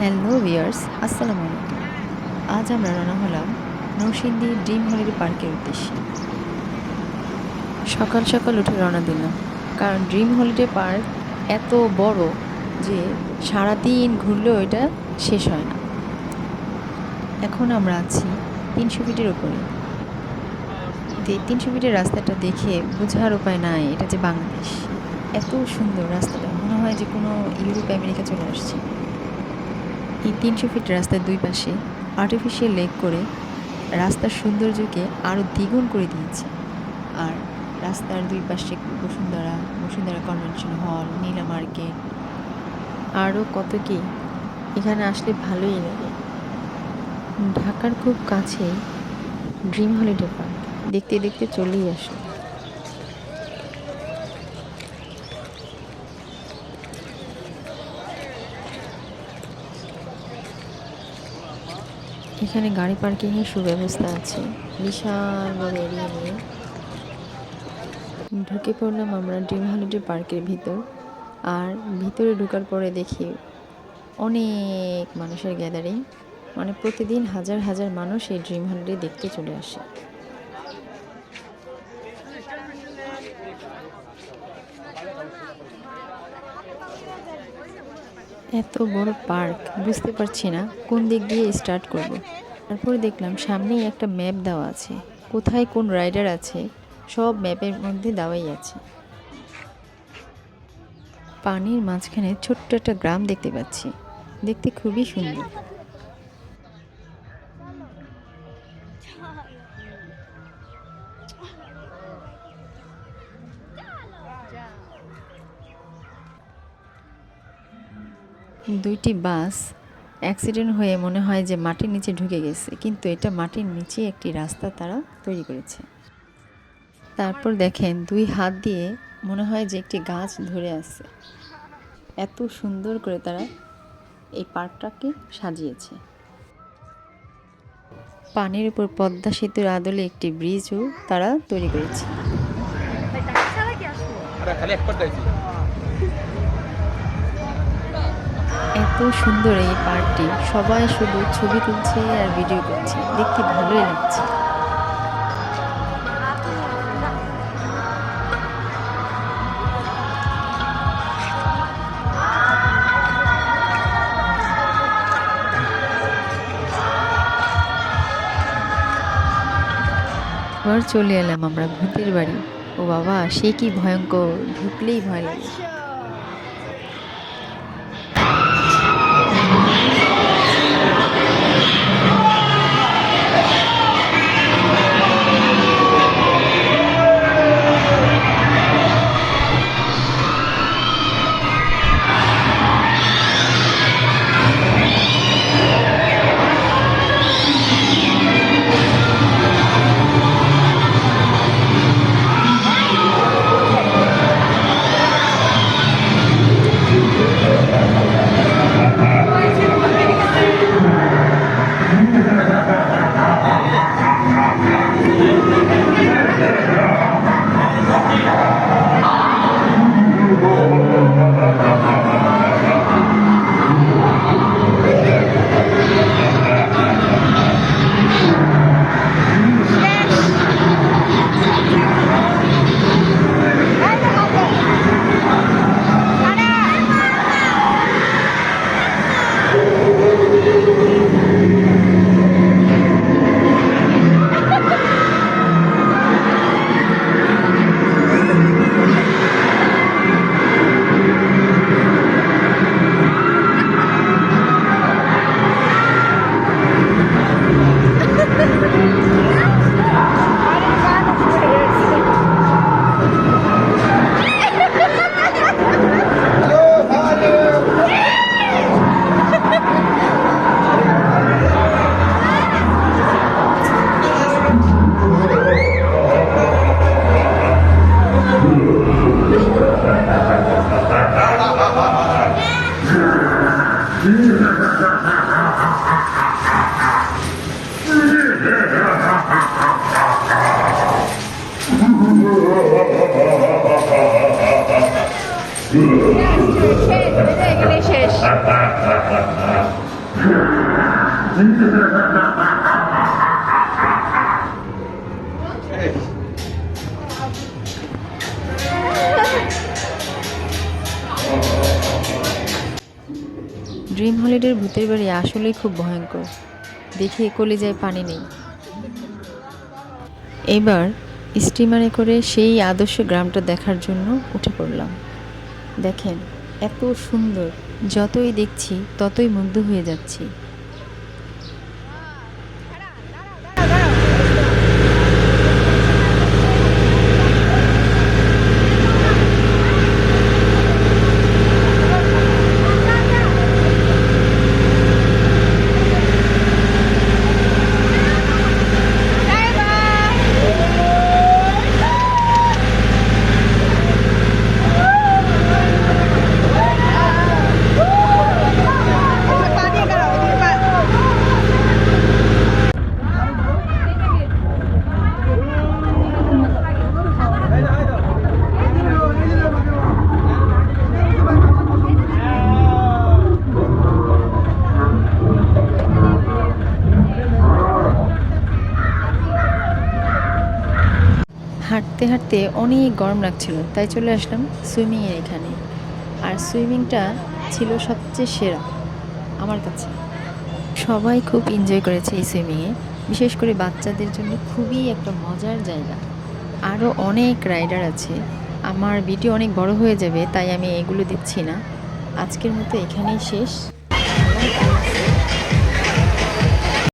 Hello viewers, আসসালামু আলাইকুম। আজ আমরা রওনা হলাম নরসিংদী ড্রিম হলিডে পার্কের উদ্দেশ্যে। সকাল সকাল উঠে রওনা দিলাম, কারণ ড্রিম হলিডে পার্ক এত বড় যে সারাদিন ঘুরলেও এটা শেষ হয় না। এখন আমরা আছি 300 ফিটের উপরে। 300 ফিটের রাস্তাটা দেখে বোঝার উপায় নাই এটা যে বাংলাদেশ। এত সুন্দর রাস্তাটা, মনে হয় যে কোনো ইউরোপ আমেরিকা চলে আসছে। এই 300 ফিট রাস্তার দুই পাশে আর্টিফিশিয়াল লেক করে রাস্তার সৌন্দর্যকে আরও দ্বিগুণ করে দিয়েছে। আর রাস্তার দুই পাশে বসুন্ধরা কনভেনশন হল, নীলা মার্কেট, আরও কত কি। এখানে আসলে ভালোই লাগে। ঢাকার খুব কাছে ড্রিম হলিডে পার্ক, দেখতে দেখতে চলেই আসে। এখানে গাড়ি পার্কিংয়ের সুব্যবস্থা আছে, বিশাল বড় এরিয়া নিয়ে। ঢুকে পড়লাম আমরা ড্রিম হলিডে পার্কের ভিতর। আর ভিতরে ঢোকার পরে দেখি অনেক মানুষের গ্যাদারিং, মানে প্রতিদিন হাজার হাজার মানুষ এই ড্রিম হলিডে দেখতে চলে আসে। এত বড় পার্ক, বুঝতে পারছি না কোন দিক দিয়ে স্টার্ট করব। তারপরে দেখলাম সামনেই একটা ম্যাপ দেওয়া আছে, কোথায় কোন রাইডার আছে সব ম্যাপের মধ্যে দেওয়াই আছে। পানির মাঝখানে ছোট্ট একটা গ্রাম দেখতে পাচ্ছি, দেখতে খুবই সুন্দর। দুইটি বাস অ্যাক্সিডেন্ট হয়ে মনে হয় যে মাটির নিচে ঢুকে গেছে, কিন্তু এটা মাটির নিচে একটি রাস্তা তারা তৈরি করেছে। তারপর দেখেন দুই হাত দিয়ে মনে হয় যে একটি গাছ ধরে আছে। এত সুন্দর করে তারা এই পার্কটাকে সাজিয়েছে। পানির উপর পদ্মা সেতুর আদলে একটি ব্রিজও তারা তৈরি করেছে। এত সুন্দর এই পার্কটি, সবাই শুধু ছবি তুলছে আর ভিডিও করছে, দেখতে ভালোই লাগছে। এবার চলে এলাম আমরা ভূতের বাড়ি। ও বাবা, সে কি ভয়ঙ্কর, ঢুকলেই ভয় লাগে। শেষ, শেষ, শেষ। ড্রিম হলিডের ভূতের বাড়ি আসলেই খুব ভয়ঙ্কর, দেখে কলিজায় পানি নেই। এবার স্টিমারে করে সেই আদর্শ গ্রামটা দেখার জন্য উঠে পড়লাম। দেখেন এত সুন্দর, যতই দেখছি ততই মুগ্ধ হয়ে যাচ্ছি। হাঁটতে হাঁটতে অনেক গরম লাগছিল, তাই চলে আসলাম সুইমিংয়ের এখানে। আর সুইমিংটা ছিল সবচেয়ে সেরা আমার কাছে। সবাই খুব এনজয় করেছে এই সুইমিংয়ে, বিশেষ করে বাচ্চাদের জন্য খুবই একটা মজার জায়গা। আরও অনেক রাইডার আছে। আমার ভিডিও অনেক বড় হয়ে যাবে, তাই আমি এগুলো দিচ্ছি না। আজকের মতো এখানেই শেষ।